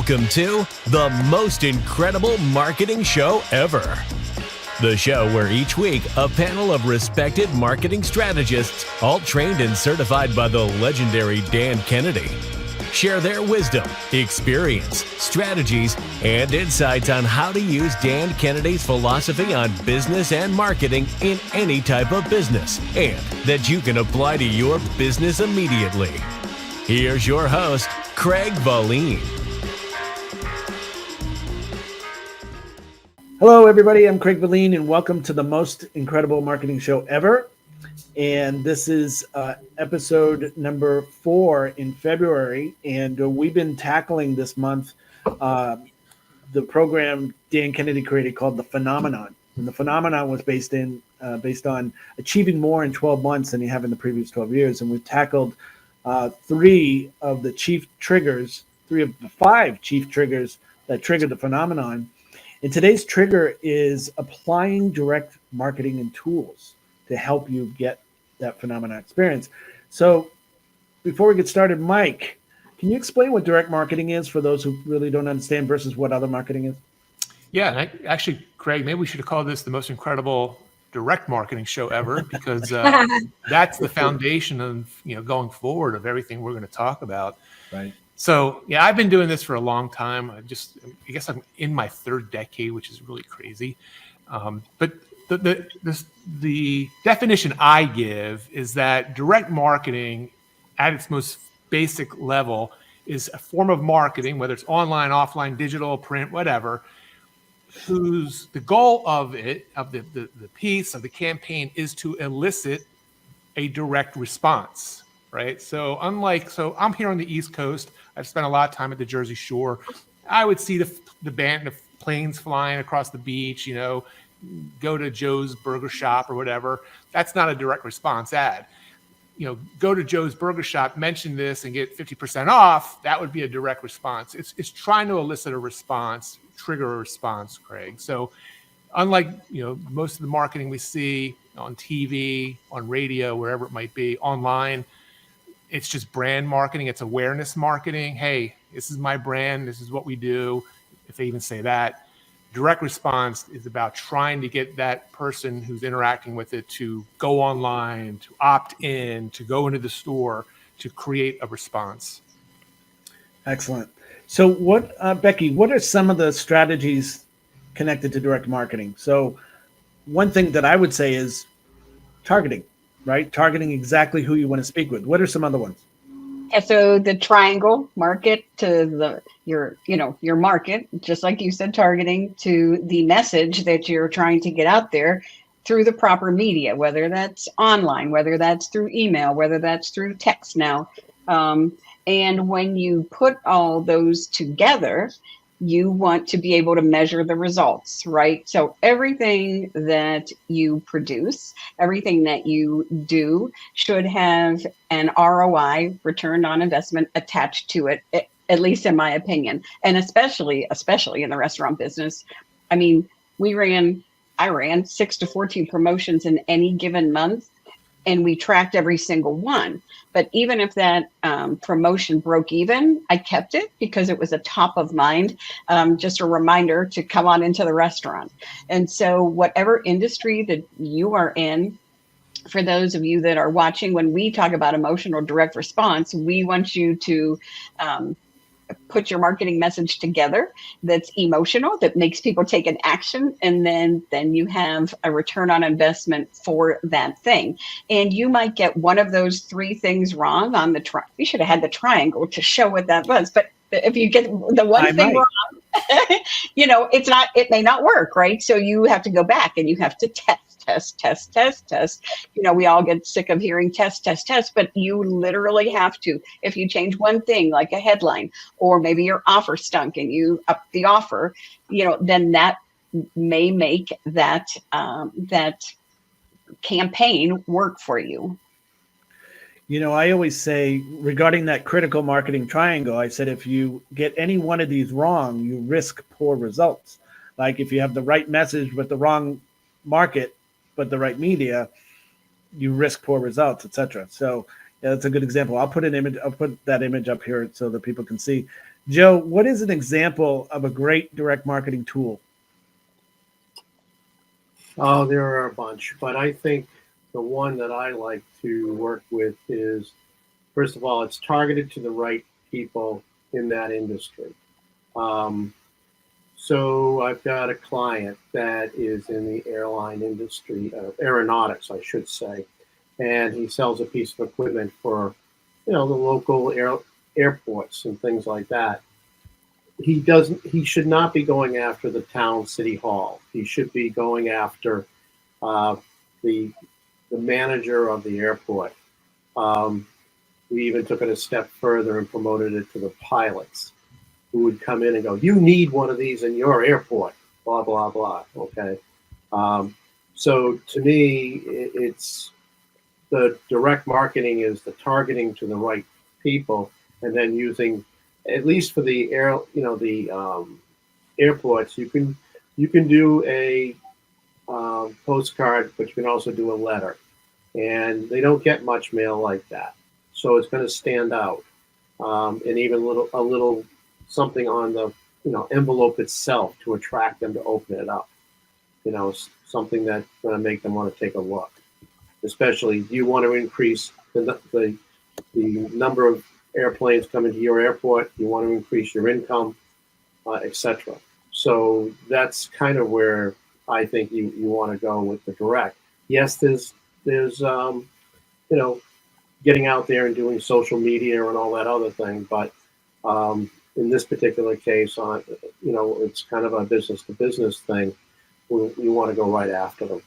Welcome to the most incredible marketing show ever. The show where each week a panel of respected marketing strategists, all trained and certified by the legendary Dan Kennedy, share their wisdom, experience, strategies, and insights on how to use Dan Kennedy's philosophy on business and marketing in any type of business, and that you can apply to your business immediately. Here's your host, Craig Valine. Hello, everybody. I'm Craig Valine, and welcome to the most incredible marketing show ever. And this is episode number 4 in February. And we've been tackling this month the program Dan Kennedy created called The Phenomenon. And the Phenomenon was based on achieving more in 12 months than you have in the previous 12 years. And we've tackled 3 of the 5 chief triggers that trigger the phenomenon. And today's trigger is applying direct marketing and tools to help you get that phenomenon experience. So before we get started, Mike, can you explain what direct marketing is for those who really don't understand versus what other marketing is? Yeah, actually, Craig, maybe we should have called this the most incredible direct marketing show ever, because that's the foundation of going forward of everything we're going to talk about. Right. So, yeah, I've been doing this for a long time. I guess I'm in my 3rd decade, which is really crazy. But the definition I give is that direct marketing at its most basic level is a form of marketing, whether it's online, offline, digital, print, whatever, whose the goal of the piece of the campaign is to elicit a direct response. Right. So I'm here on the East Coast. I've spent a lot of time at the Jersey Shore. I would see the band of planes flying across the beach, go to Joe's Burger Shop or whatever. That's not a direct response ad. Go to Joe's Burger Shop, mention this and get 50% off. That would be a direct response. It's trying to elicit a response, trigger a response, Craig. So unlike, most of the marketing we see on TV, on radio, wherever it might be, online, it's just brand marketing. It's awareness marketing. Hey, this is my brand. This is what we do. If they even say that. Direct response is about trying to get that person who's interacting with it to go online, to opt in, to go into the store, to create a response. Excellent. So Becky, what are some of the strategies connected to direct marketing? So one thing that I would say is targeting. Right? Targeting exactly who you want to speak with. What are some other ones? Yeah, so the triangle market to your market, just like you said, targeting to the message that you're trying to get out there through the proper media, whether that's online, whether that's through email, whether that's through text now. And when you put all those together, you want to be able to measure the results, right? So everything that you produce, everything that you do should have an ROI, return on investment, attached to it, at least in my opinion. And especially in the restaurant business. I mean, I ran 6 to 14 promotions in any given month, and we tracked every single one. But even if that promotion broke even, I kept it because it was a top of mind, just a reminder to come on into the restaurant. And so whatever industry that you are in, for those of you that are watching, when we talk about emotional direct response, we want you to put your marketing message together that's emotional, that makes people take an action, and then you have a return on investment for that thing. And you might get one of those 3 things wrong on the you should have had the triangle to show what that was. But if you get the one thing wrong, it may not work, right? So you have to go back and you have to test. We all get sick of hearing test, but you literally have to. If you change one thing, like a headline, or maybe your offer stunk and you up the offer, then that may make that campaign work for you. I always say regarding that critical marketing triangle, I said, if you get any one of these wrong, you risk poor results. Like if you have the right message with the wrong market, but the right media, you risk poor results, etc. So yeah, that's a good example. I'll put that image up here so that people can see. Joe, what is an example of a great direct marketing tool? Oh, there are a bunch, but I think the one that I like to work with is, first of all, it's targeted to the right people in that industry. Um, so I've got a client that is in the airline industry, aeronautics, I should say, and he sells a piece of equipment for, the local airports and things like that. He should not be going after the town city hall. He should be going after uh, the the manager of the airport. Um, we even took it a step further and promoted it to the pilots, who would come in and go, "You need one of these in your airport." Blah blah blah. Okay. Um, so to me, it's the direct marketing is the targeting to the right people, and then using, at least for the airports, you can do a postcard, but you can also do a letter, and they don't get much mail like that, so it's going to stand out, and even a little something on the envelope itself to attract them to open it up. Something that's going to make them want to take a look. Especially, you want to increase the number of airplanes coming to your airport. You want to increase your income, etc. So that's kind of where I think you want to go with the direct. Yes, there's getting out there and doing social media and all that other thing, but in this particular case, it's kind of a business to business thing. You want to go right after them.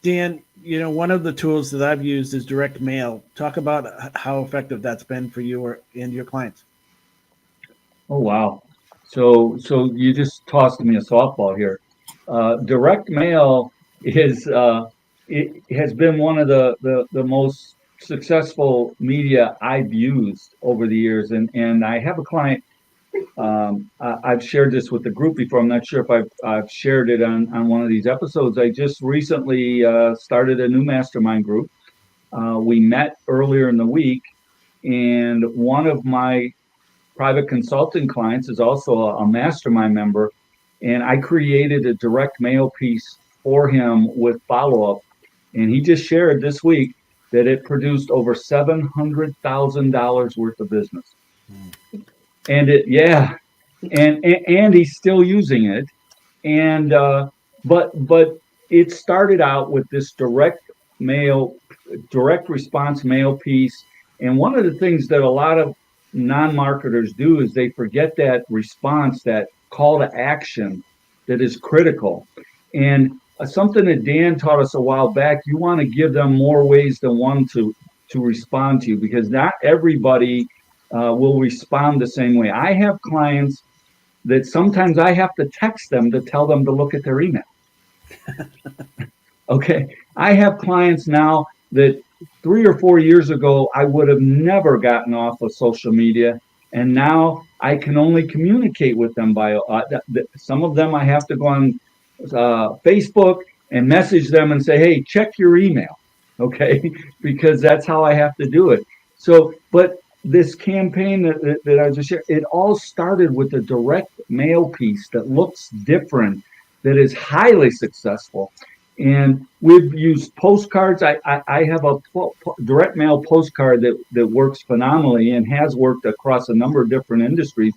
Dan, one of the tools that I've used is direct mail. Talk about how effective that's been for you and your clients. Oh, wow. So you just tossed me a softball here. Direct mail it has been one of the most successful media I've used over the years. And I have a client, I've shared this with the group before. I'm not sure if I've shared it on one of these episodes. I just recently started a new mastermind group. We met earlier in the week, and one of my private consulting clients is also a mastermind member, and I created a direct mail piece for him with follow-up, and he just shared this week that it produced over $700,000 worth of business. And and he's still using it, and but it started out with this direct response mail piece. And one of the things that a lot of non-marketers do is they forget that response, that call to action that is critical. And something that Dan taught us a while back, you want to give them more ways than one to respond to you, because not everybody will respond the same way. I have clients that sometimes I have to text them to tell them to look at their email. Okay. I have clients now that 3 or 4 years ago, I would have never gotten off of social media. And now I can only communicate with them by, some of them I have to go on Facebook and message them and say, hey, check your email. Okay. Because that's how I have to do it. So, but this campaign that I just shared, it all started with a direct mail piece that looks different, that is highly successful. And we've used postcards. I have a direct mail postcard that works phenomenally and has worked across a number of different industries.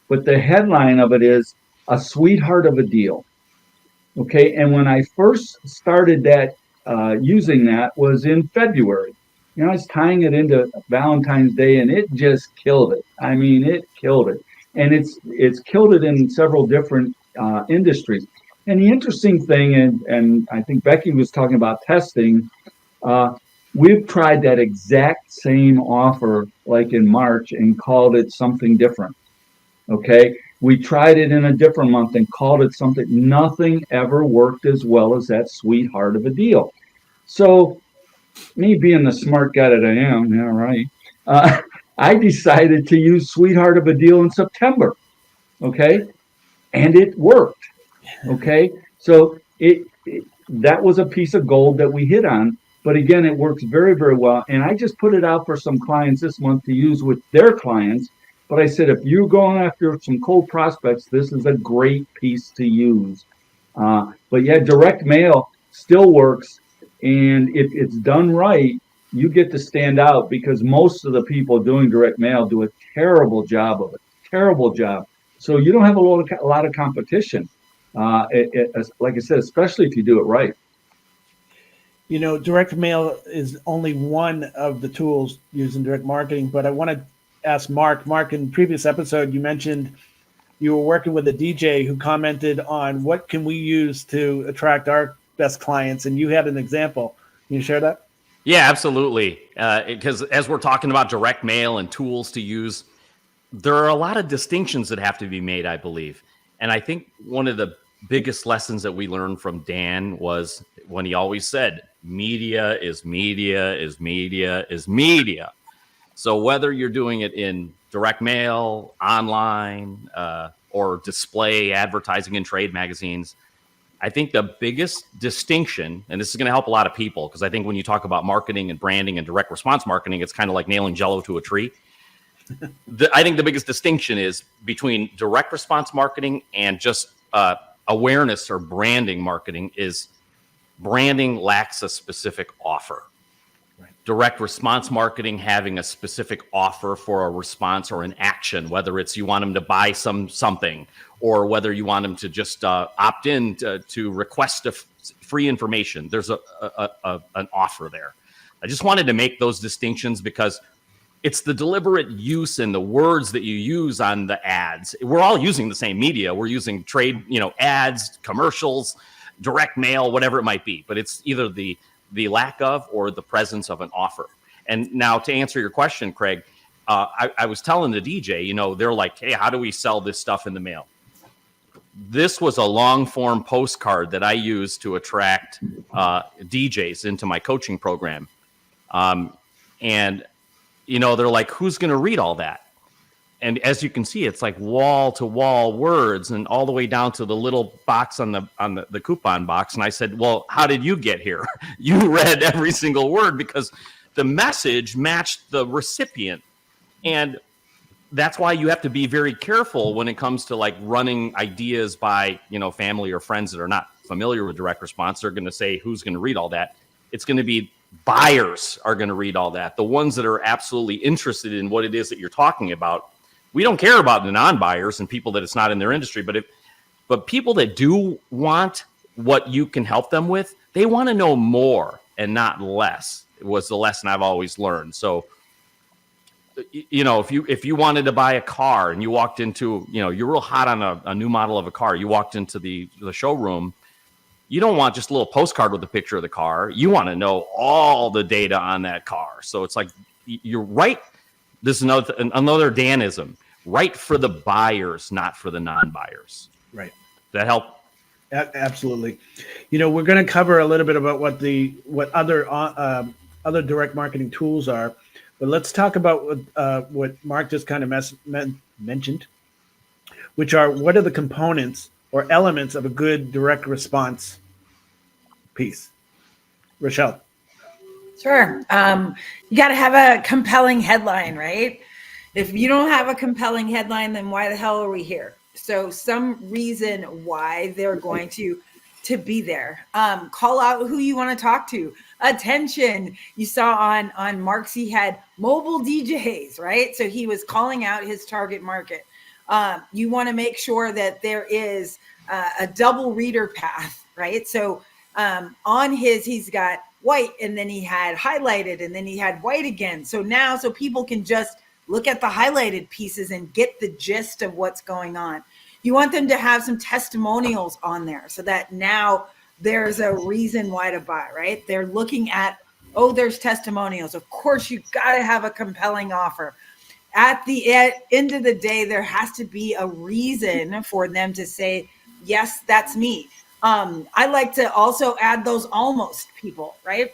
But the headline of it is a sweetheart of a deal. Okay. And when I first started that, using that was in February. I was tying it into Valentine's Day, and it just killed it. I mean, it killed it. And it's killed it in several different industries. And the interesting thing, and I think Becky was talking about testing, we've tried that exact same offer like in March and called it something different. Okay. We tried it in a different month and called it something. Nothing ever worked as well as that sweetheart of a deal. So, me being the smart guy that I am, yeah, right, I decided to use sweetheart of a deal in September. Okay. And it worked. Okay. So that was a piece of gold that we hit on. But again, it works very, very well. And I just put it out for some clients this month to use with their clients. But I said, if you're going after some cold prospects, this is a great piece to use. But yeah, direct mail still works. And if it's done right, you get to stand out because most of the people doing direct mail do a terrible job of it. Terrible job. So you don't have a lot of competition. Like I said, especially if you do it right. You know, direct mail is only one of the tools used in direct marketing, but I want to ask Mark. Mark, in previous episode, you mentioned you were working with a DJ who commented on what can we use to attract our best clients, and you had an example. Can you share that? Yeah, absolutely. Because as we're talking about direct mail and tools to use, there are a lot of distinctions that have to be made, I believe. And I think one of the biggest lessons that we learned from Dan was when he always said, media is media is media is media. So whether you're doing it in direct mail, online, or display advertising in trade magazines, I think the biggest distinction, and this is going to help a lot of people, because I think when you talk about marketing and branding and direct response marketing, it's kind of like nailing Jello to a tree. I think the biggest distinction is between direct response marketing and just awareness or branding marketing is branding lacks a specific offer. Right. Direct response marketing having a specific offer for a response or an action, whether it's you want them to buy something or whether you want them to just opt in to request free information. There's an offer there. I just wanted to make those distinctions because it's the deliberate use and the words that you use on the ads. We're all using the same media. We're using trade, ads, commercials, direct mail, whatever it might be. But it's either the lack of or the presence of an offer. And now to answer your question, Craig, I was telling the DJ, they're like, hey, how do we sell this stuff in the mail? This was a long form postcard that I used to attract DJs into my coaching program. And they're like, who's going to read all that? And as you can see, it's like wall to wall words and all the way down to the little box on the coupon box. And I said, well, how did you get here? You read every single word because the message matched the recipient. And that's why you have to be very careful when it comes to like running ideas by, family or friends that are not familiar with direct response. They're going to say, who's going to read all that? It's going to be buyers are going to read all that. The ones that are absolutely interested in what it is that you're talking about. We don't care about the non-buyers and people that it's not in their industry, but people that do want what you can help them with, they want to know more and not less. It was the lesson I've always learned. So, if you wanted to buy a car and you walked into, you're real hot on a new model of a car, you walked into the showroom, you don't want just a little postcard with a picture of the car. You want to know all the data on that car. So it's like, you're right. This is another Danism. Right for the buyers, not for the non-buyers. Right. Does that help? Absolutely. We're going to cover a little bit about what other direct marketing tools are, but let's talk about what Mark just kind of mentioned, which are what are the components or elements of a good direct response piece. Richelle. Sure. You got to have a compelling headline, right? If you don't have a compelling headline, then why the hell are we here? So some reason why they're going to be there. Call out who you want to talk to. Attention. You saw on Mark's, he had mobile DJs, right? So he was calling out his target market. You want to make sure that there is a double reader path, right? So on he's got white and then he had highlighted and then he had white again. So people can just look at the highlighted pieces and get the gist of what's going on. You want them to have some testimonials on there so that now there's a reason why to buy, right? They're looking at, there's testimonials. Of course, you got to have a compelling offer. At the end of the day, there has to be a reason for them to say, yes, that's me. I like to also add those almost people, right?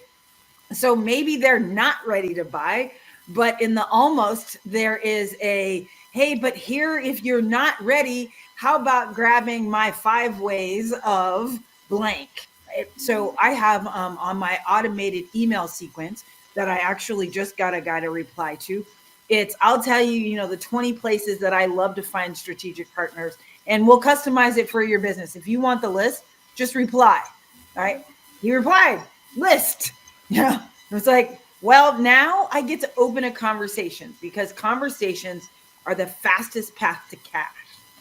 So maybe they're not ready to buy, but in the almost, there is a, hey, but here, if you're not ready, how about grabbing my 5 ways of blank? Right? So I have on my automated email sequence that I actually just got a guy to reply to, I'll tell you, the 20 places that I love to find strategic partners, and we'll customize it for your business. If you want the list, just reply. All right. He replied, list. It's like, well, now I get to open a conversation, because conversations are the fastest path to cash.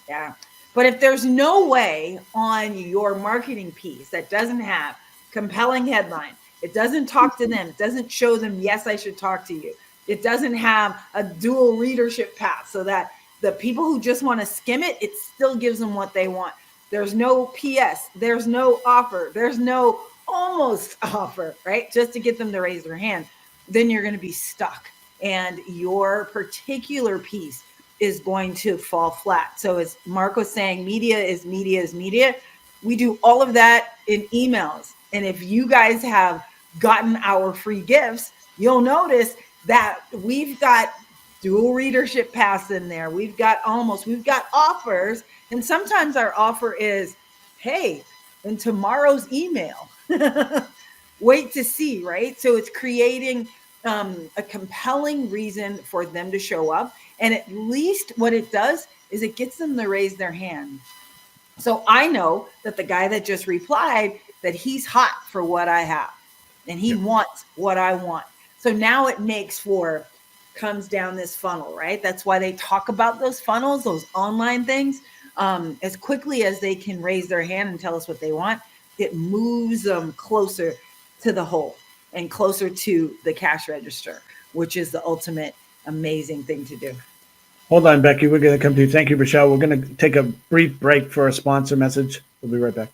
Yeah. But if there's no way on your marketing piece that doesn't have compelling headline, it doesn't talk to them, it doesn't show them, yes, I should talk to you. It doesn't have a dual readership path so that the people who just want to skim it, it still gives them what they want. There's no PS, there's no offer, there's no almost offer, right? Just to get them to raise their hand. Then you're going to be stuck, and your particular piece is going to fall flat. So as Mark was saying, media is media. We do all of that in emails. And if you guys have gotten our free gifts, you'll notice that we've got dual readership paths in there. We've got offers. And sometimes our offer is, hey, in tomorrow's email, wait to see, right? So it's creating a compelling reason for them to show up. And at least what it does is it gets them to raise their hand. So I know that the guy that just replied, that he's hot for what I have and he wants what I want. So now it comes down this funnel, right? That's why they talk about those funnels, those online things, as quickly as they can raise their hand and tell us what they want. It moves them closer to the hole and closer to the cash register, which is the ultimate amazing thing to do. Hold on, Becky. We're going to come to you. Thank you, Richelle. We're going to take a brief break for a sponsor message. We'll be right back.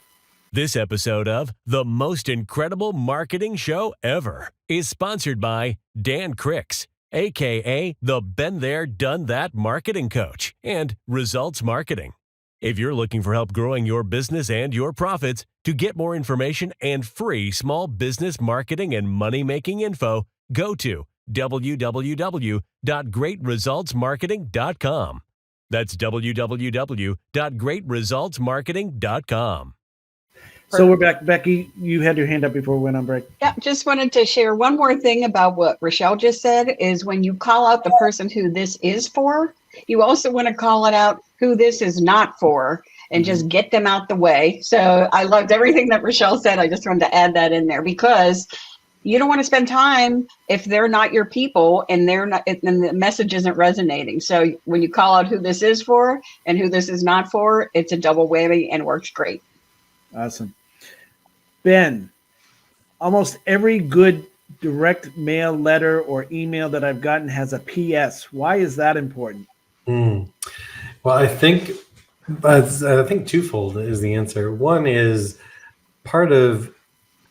This episode of The Most Incredible Marketing Show Ever is sponsored by Dan Cricks, a.k.a. the Been There, Done That Marketing Coach, and Results Marketing. If you're looking for help growing your business and your profits, to get more information and free small business marketing and money-making info, go to www.greatresultsmarketing.com. That's www.greatresultsmarketing.com. So we're back. Becky, you had your hand up before we went on break. Yeah, just wanted to share one more thing about what Richelle just said, is when you call out the person who this is for, you also want to call it out who this is not for, and just get them out the way. So I loved everything that Richelle said. I just wanted to add that in there, because you don't want to spend time if they're not your people and and the message isn't resonating. So when you call out who this is for and who this is not for, it's a double whammy and works great. Awesome. Ben, almost every good direct mail letter or email that I've gotten has a PS. Why is that important? Well, I think twofold is the answer. One is part of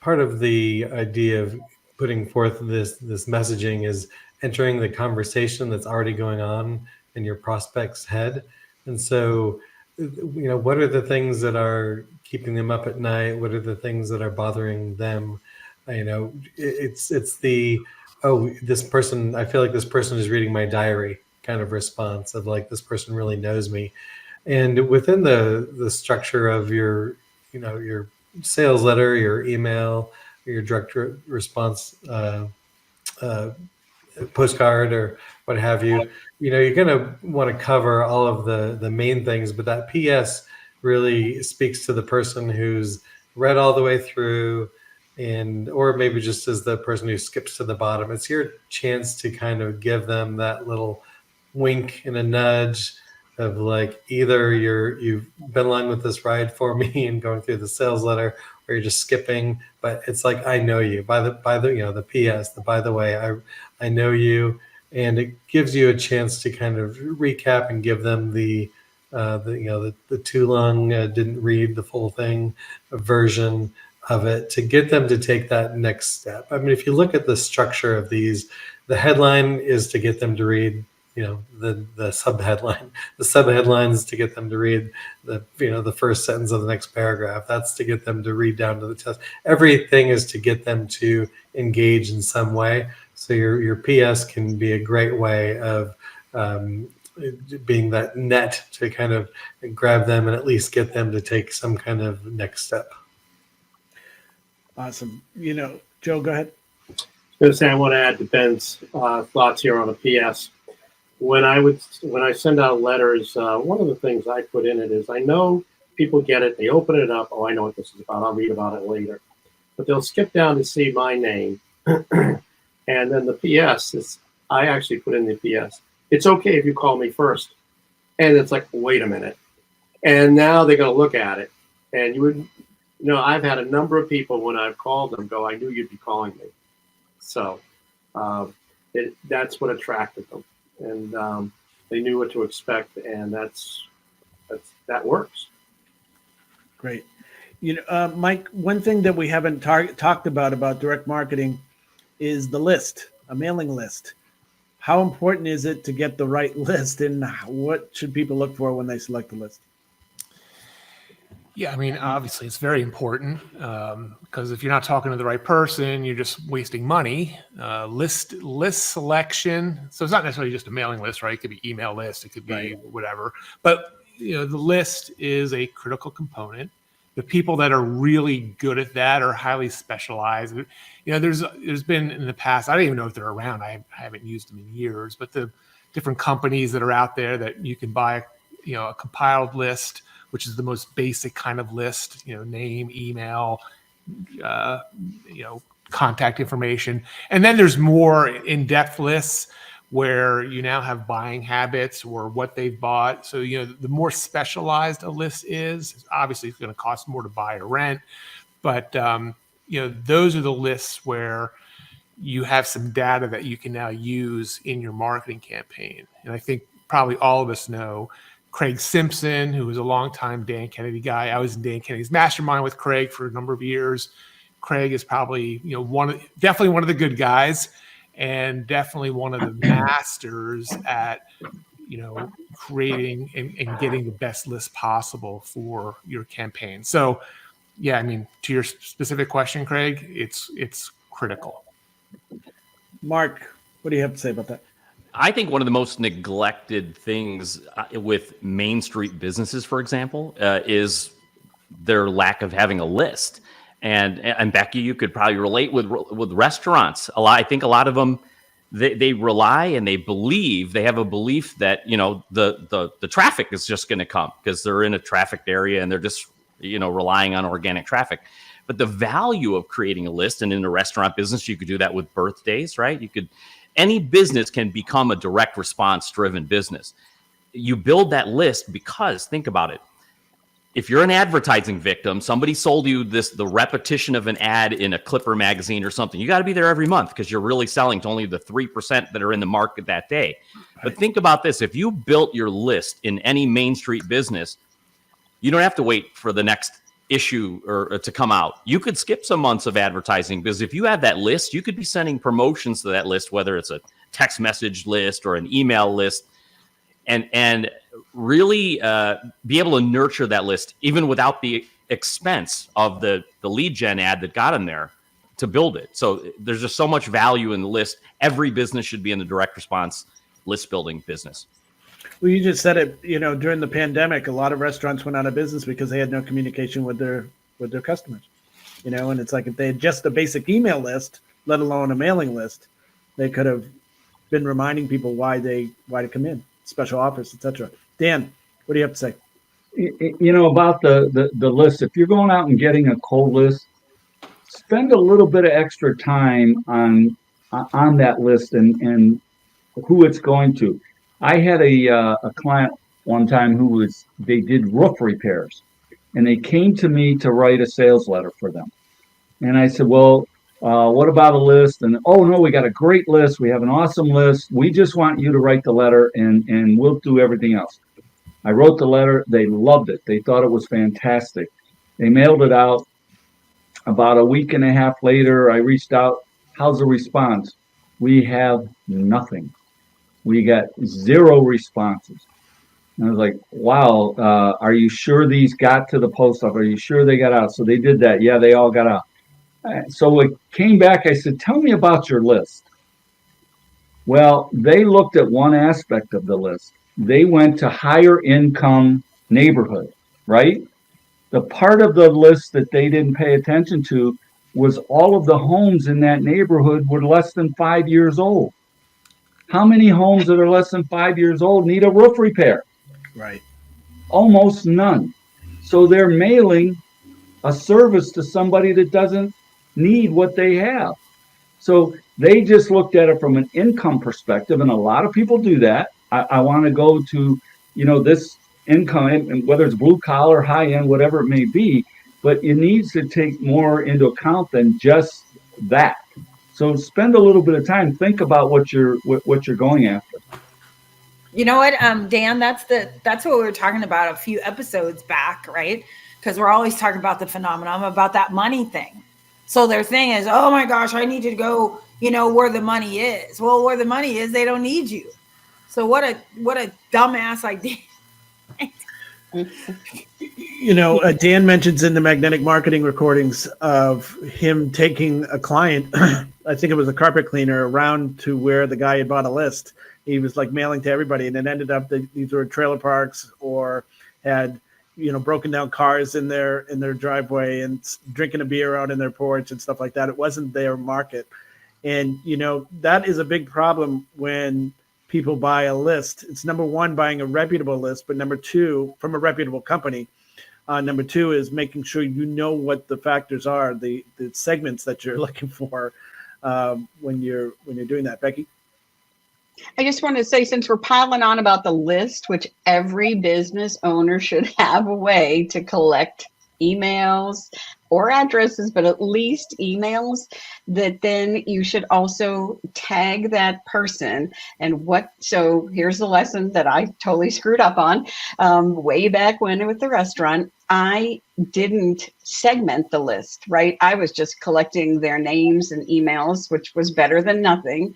the idea of putting forth this messaging is entering the conversation that's already going on in your prospect's head. And so, what are the things that are keeping them up at night? What are the things that are bothering them? It's this person, I feel like this person is reading my diary kind of response of like, this person really knows me. And within the structure of your sales letter, your email, your direct response postcard or what have you, you're going to want to cover all of the main things, but that PS really speaks to the person who's read all the way through, or maybe just as the person who skips to the bottom. It's your chance to kind of give them that little wink and a nudge of like, either you've been along with this ride for me and going through the sales letter, or you're just skipping. But it's like, I know you by the PS, by the way, I know you, and it gives you a chance to kind of recap and give them the too long, didn't read the full thing version of it, to get them to take that next step. I mean, if you look at the structure of these, the headline is to get them to read, the sub-headline. The sub-headline is to get them to read the first sentence of the next paragraph. That's to get them to read down to the test. Everything is to get them to engage in some way. So your PS can be a great way of being that net to kind of grab them and at least get them to take some kind of next step. Awesome. Joe, go ahead. I was going to say, I want to add to Ben's thoughts here on a PS. when I send out letters, one of the things I put in it is I know people get it, they open it up. Oh, I know what this is about. I'll read about it later. But they'll skip down to see my name, and then the PS is I actually put in the PS. It's okay if you call me first, and it's like, wait a minute, and now they're going to look at it, and I've had a number of people when I've called them go, I knew you'd be calling me, so that's what attracted them. And they knew what to expect, and that works. Great. Mike, one thing that we haven't talked about direct marketing is the list, a mailing list. How important is it to get the right list, and what should people look for when they select the list? Yeah, I mean, obviously it's very important because if you're not talking to the right person, you're just wasting money. List selection. So it's not necessarily just a mailing list, right? It could be email list, it could be whatever. But the list is a critical component. The people that are really good at that are highly specialized. There's been in the past, I don't even know if they're around. I haven't used them in years, but the different companies that are out there that you can buy, a compiled list, which is the most basic kind of list, name, email, contact information. And then there's more in-depth lists where you now have buying habits or what they've bought. So, the more specialized a list is, obviously it's going to cost more to buy or rent. But, those are the lists where you have some data that you can now use in your marketing campaign. And I think probably all of us know Craig Simpson, who was a longtime Dan Kennedy guy. I was in Dan Kennedy's mastermind with Craig for a number of years. Craig is probably, definitely one of the good guys, and definitely one of the masters at, creating and getting the best list possible for your campaign. So, yeah, I mean, to your specific question, Craig, it's critical. Mark, what do you have to say about that? I think one of the most neglected things with Main Street businesses, for example, is their lack of having a list. And Becky, you could probably relate with restaurants. I think a lot of them, they rely and they have a belief that the traffic is just going to come because they're in a trafficked area and they're just relying on organic traffic. But the value of creating a list, and in a restaurant business, you could do that with birthdays, right? Any business can become a direct response driven business. You build that list because, think about it. If you're an advertising victim, somebody sold you the repetition of an ad in a Clipper magazine or something, you got to be there every month because you're really selling to only the 3% that are in the market that day. Right. But think about this. If you built your list in any Main Street business, you don't have to wait for the next issue or to come out. You could skip some months of advertising because if you have that list, you could be sending promotions to that list, whether it's a text message list or an email list, and really be able to nurture that list even without the expense of the lead gen ad that got in there to build it. So there's just so much value in the list. Every business should be in the direct response list building business. Well, you just said it, during the pandemic, a lot of restaurants went out of business because they had no communication with their customers, and it's like if they had just a basic email list, let alone a mailing list, they could have been reminding people why to come in, special offers, etc. Dan, what do you have to say? About the list, if you're going out and getting a cold list, spend a little bit of extra time on that list and who it's going to. I had a client one time they did roof repairs, and they came to me to write a sales letter for them. And I said, well, what about a list? And, oh, no, we got a great list. We have an awesome list. We just want you to write the letter, and we'll do everything else. I wrote the letter. They loved it. They thought it was fantastic. They mailed it out. About a week and a half later, I reached out. How's the response? We have nothing. We got 0 responses. And I was like, wow, are you sure these got to the post office? Are you sure they got out? So they did that. Yeah, they all got out. So it came back. I said, tell me about your list. Well, they looked at one aspect of the list. They went to higher income neighborhood, right? The part of the list that they didn't pay attention to was all of the homes in that neighborhood were less than 5 years old. How many homes that are less than 5 years old need a roof repair? Right. Almost none. So they're mailing a service to somebody that doesn't need what they have. So they just looked at it from an income perspective, and a lot of people do that. I want to go to, this income, and whether it's blue collar, high end, whatever it may be, but it needs to take more into account than just that. So spend a little bit of time, think about what you're going after. You know what, Dan, that's what we were talking about a few episodes back, right? Because we're always talking about the phenomenon about that money thing. So their thing is, oh my gosh, I need you to go, where the money is. Well, where the money is, they don't need you. So what a dumbass idea. Dan mentions in the magnetic marketing recordings of him taking a client, I think it was a carpet cleaner, around to where the guy had bought a list. He was like mailing to everybody, and it ended up that these were trailer parks or had, broken down cars in their driveway and drinking a beer out in their porch and stuff like that. It wasn't their market. And, that is a big problem when people buy a list. It's number one, buying a reputable list, but number two, from a reputable company. Number two is making sure you know what the factors are, the segments that you're looking for when you're doing that. Becky? I just want to say, since we're piling on about the list, which every business owner should have a way to collect emails or addresses, but at least emails, that then you should also tag that person. And so here's the lesson that I totally screwed up on way back when with the restaurant. I didn't segment the list, right? I was just collecting their names and emails, which was better than nothing.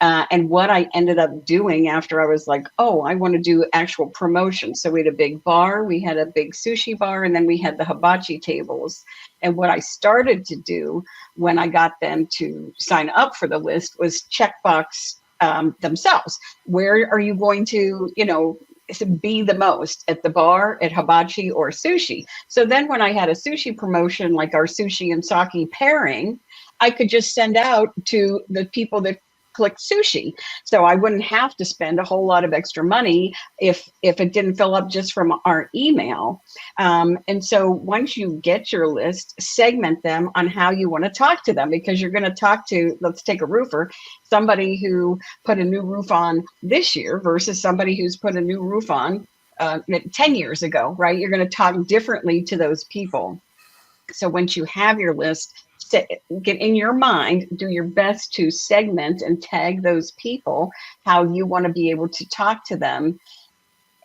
And what I ended up doing after I was like, oh, I want to do actual promotion. So we had a big bar, we had a big sushi bar, and then we had the hibachi tables. And what I started to do when I got them to sign up for the list was checkbox themselves. Where are you going to, be the most, at the bar, at hibachi, or sushi? So then when I had a sushi promotion, like our sushi and sake pairing, I could just send out to the people that click sushi. So I wouldn't have to spend a whole lot of extra money if it didn't fill up just from our email. And so once you get your list, segment them on how you want to talk to them, because you're going to talk to, let's take a roofer, somebody who put a new roof on this year versus somebody who's put a new roof on 10 years ago, right? You're going to talk differently to those people. So once you have your list, get in your mind, do your best to segment and tag those people how you want to be able to talk to them.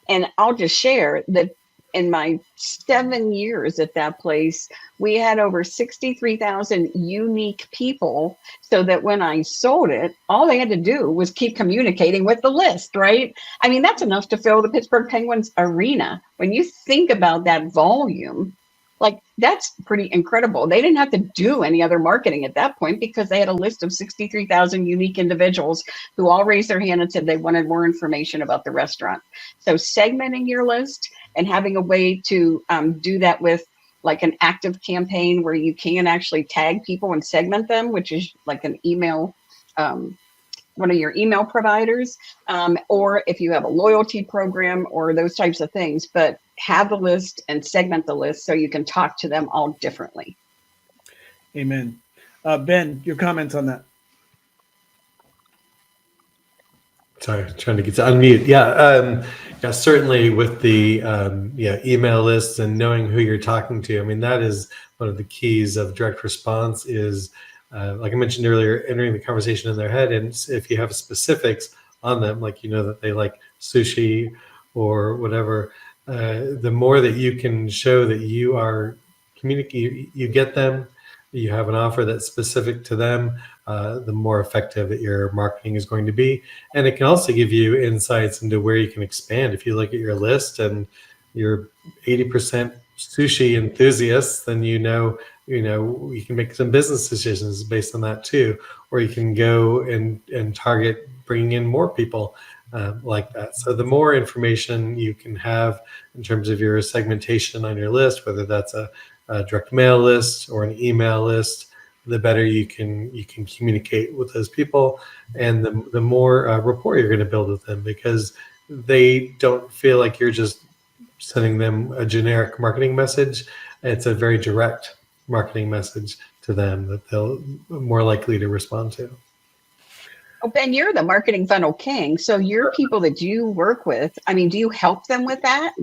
And I'll just share that in my 7 years at that place, we had over 63,000 unique people, so that when I sold it, all they had to do was keep communicating with the list, right? I mean, that's enough to fill the Pittsburgh Penguins arena. When you think about that volume, like, that's pretty incredible. They didn't have to do any other marketing at that point, because they had a list of 63,000 unique individuals who all raised their hand and said they wanted more information about the restaurant. So segmenting your list and having a way to do that with like an active campaign where you can actually tag people and segment them, which is like an email, one of your email providers, or if you have a loyalty program or those types of things. But have the list and segment the list so you can talk to them all differently. Amen. Ben, your comments on that? Sorry, trying to get to unmute. Yeah, certainly with the email lists and knowing who you're talking to. I mean, that is one of the keys of direct response is, like I mentioned earlier, entering the conversation in their head. And if you have specifics on them, like that they like sushi or whatever, the more that you can show that you are communicating, you get them, you have an offer that's specific to them, the more effective that your marketing is going to be. And it can also give you insights into where you can expand. If you look at your list and you're 80% sushi enthusiasts, then you can make some business decisions based on that too. Or you can go and target bringing in more people like that. So the more information you can have in terms of your segmentation on your list, whether that's a direct mail list or an email list the better you can communicate with those people, and the more rapport you're going to build with them, because they don't feel like you're just sending them a generic marketing message. It's a very direct marketing message to them that they'll more likely to respond to. Oh, Ben, you're the marketing funnel king. So your people that you work with, I mean, do you help them with that?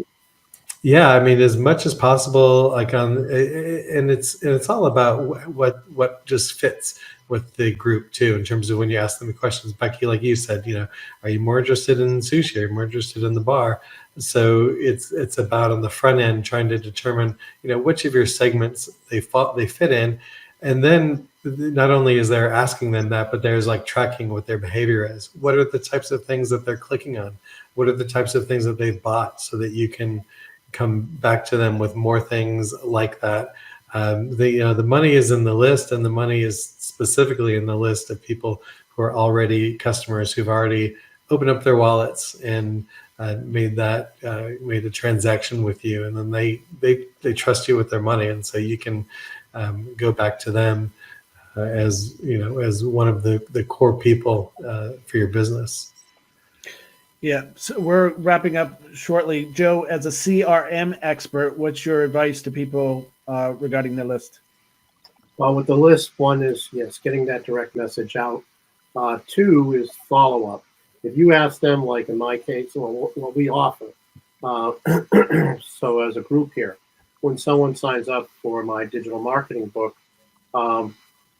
Yeah, I mean, as much as possible, like and it's all about what just fits with the group too, in terms of when you ask them the questions. Becky, like you said, are you more interested in sushi? Are you more interested in the bar? So it's about on the front end trying to determine, which of your segments they fit in, and then not only is there asking them that, but there's like tracking what their behavior is. What are the types of things that they're clicking on? What are the types of things that they've bought, so that you can come back to them with more things like that. The money is in the list, and the money is specifically in the list of people who are already customers, who've already opened up their wallets and made a transaction with you, and then they trust you with their money, and so you can go back to them as one of the core people for your business. Yeah, so we're wrapping up shortly. Joe, as a CRM expert, what's your advice to people regarding the list? Well, with the list, one is, yes, getting that direct message out. Two is follow-up. If you ask them, like in my case, what we offer, so as a group here, when someone signs up for my digital marketing book,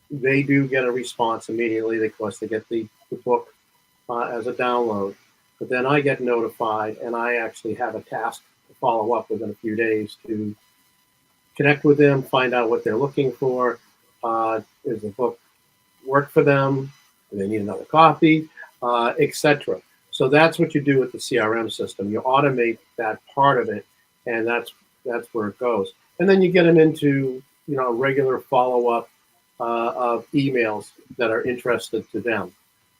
they do get a response immediately. Of course, they get the book as a download. But then I get notified, and I actually have a task to follow up within a few days to connect with them, find out what they're looking for. Does the book work for them? Do they need another copy, etc. So that's what you do with the CRM system. You automate that part of it, and that's where it goes. And then you get them into a regular follow-up of emails that are interested to them.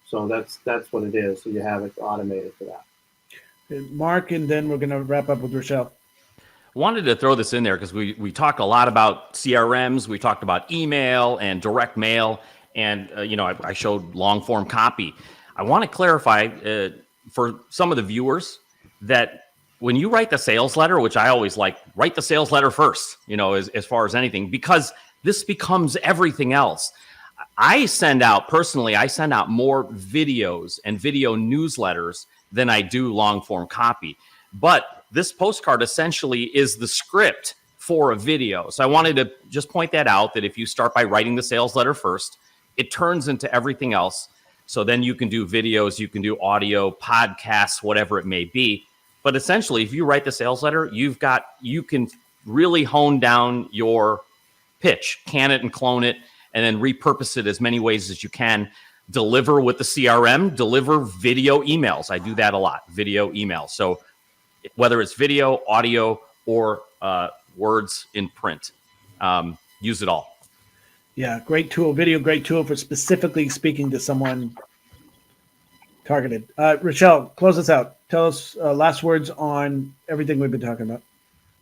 So that's what it is. So you have it automated for that. Mark, and then we're going to wrap up with Richelle. Wanted to throw this in there because we talked a lot about CRMs. We talked about email and direct mail, and I showed long form copy. I want to clarify for some of the viewers that when you write the sales letter, which I always like, write the sales letter first, as far as anything, because this becomes everything else. I send out more videos and video newsletters than I do long form copy. But this postcard essentially is the script for a video. So I wanted to just point that out, that if you start by writing the sales letter first, it turns into everything else. So then you can do videos, you can do audio, podcasts, whatever it may be. But essentially, if you write the sales letter, you can really hone down your pitch, can it and clone it, and then repurpose it as many ways as you can. Deliver with the CRM, deliver video emails. I do that a lot, video emails. So whether it's video, audio, or words in print, use it all. Yeah, great tool. Video, great tool for specifically speaking to someone targeted. Richelle, close us out. Tell us last words on everything we've been talking about.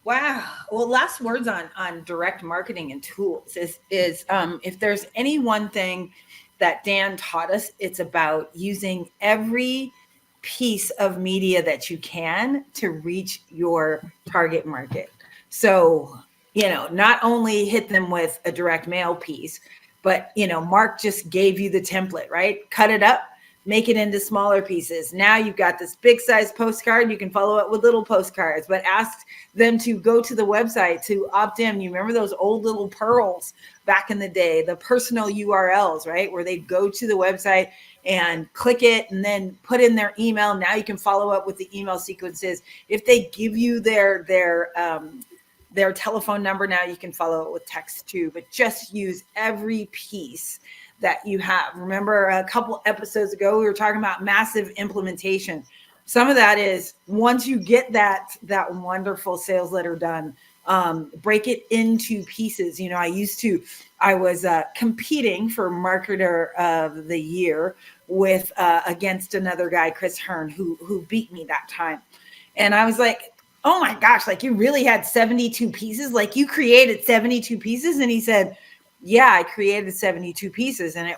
Wow. Well, last words on direct marketing and tools is if there's any one thing that Dan taught us, it's about using every piece of media that you can to reach your target market. So, not only hit them with a direct mail piece, but, Mark just gave you the template, right? Cut it up, make it into smaller pieces. Now you've got this big size postcard. You can follow it with little postcards, but ask them to go to the website to opt in. You remember those old little pearls back in the day, the personal URLs, right? Where they go to the website and click it and then put in their email. Now you can follow up with the email sequences. If they give you their telephone number, now you can follow it with text too, but just use every piece that you have. Remember a couple episodes ago, we were talking about massive implementation. Some of that is once you get that wonderful sales letter done, break it into pieces. I was competing for marketer of the year with against another guy, Chris Hearn, who beat me that time. And I was like, oh my gosh, like you really had 72 pieces? Like you created 72 pieces? And he said, yeah, I created 72 pieces, and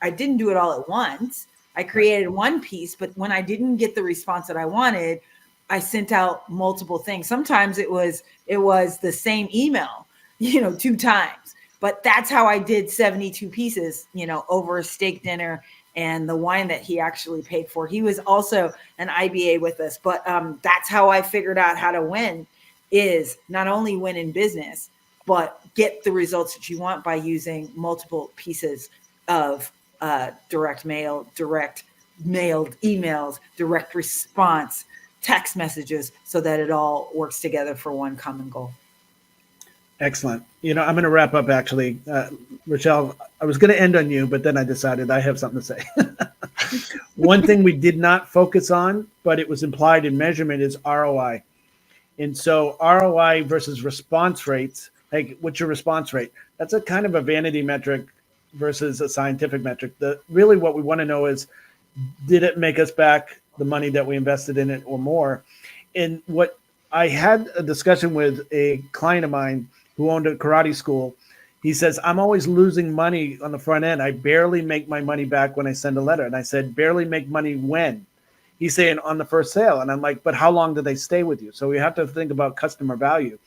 I didn't do it all at once. I created one piece, but when I didn't get the response that I wanted, I sent out multiple things. Sometimes it was the same email, 2 times. But that's how I did 72 pieces, over a steak dinner and the wine that he actually paid for. He was also an IBA with us, but that's how I figured out how to win, is not only win in business, but get the results that you want by using multiple pieces of direct mail, direct mailed emails, direct response, text messages, so that it all works together for one common goal. Excellent. I'm going to wrap up actually. Richelle, I was going to end on you, but then I decided I have something to say. One thing we did not focus on, but it was implied in measurement, is ROI. And so ROI versus response rates. Hey, what's your response rate? That's a kind of a vanity metric versus a scientific metric. Really what we want to know is, did it make us back the money that we invested in it or more? And what I had a discussion with a client of mine who owned a karate school. He says, I'm always losing money on the front end. I barely make my money back when I send a letter. And I said, barely make money when? He's saying on the first sale. And I'm like, but how long do they stay with you? So we have to think about customer value.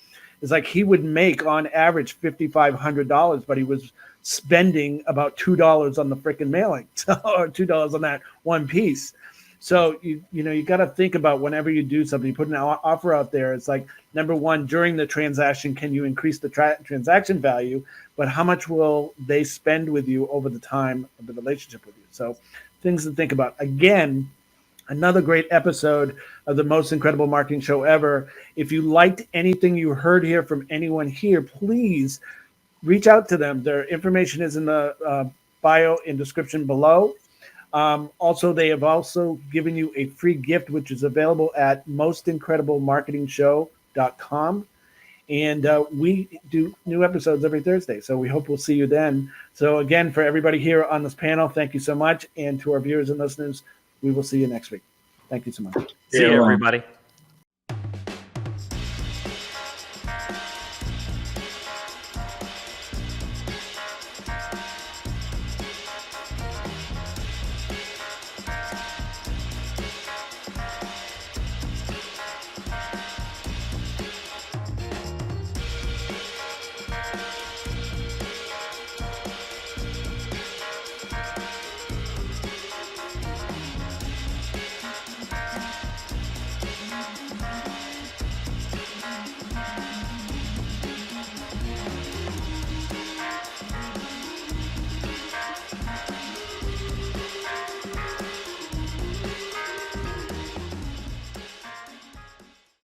It's like he would make on average $5,500, but he was spending about $2 on the freaking mailing, or $2 on that one piece. So you got to think about, whenever you do something, you put an offer out there. It's like, number one, during the transaction, can you increase the transaction value? But how much will they spend with you over the time of the relationship with you? So things to think about. Again, another great episode of the most incredible marketing show ever. If you liked anything you heard here from anyone here, please reach out to them. Their information is in the bio and description below. Also, they have also given you a free gift, which is available at mostincrediblemarketingshow.com. And we do new episodes every Thursday. So we hope we'll see you then. So again, for everybody here on this panel, thank you so much. And to our viewers and listeners, we will see you next week. Thank you so much. See you, everybody.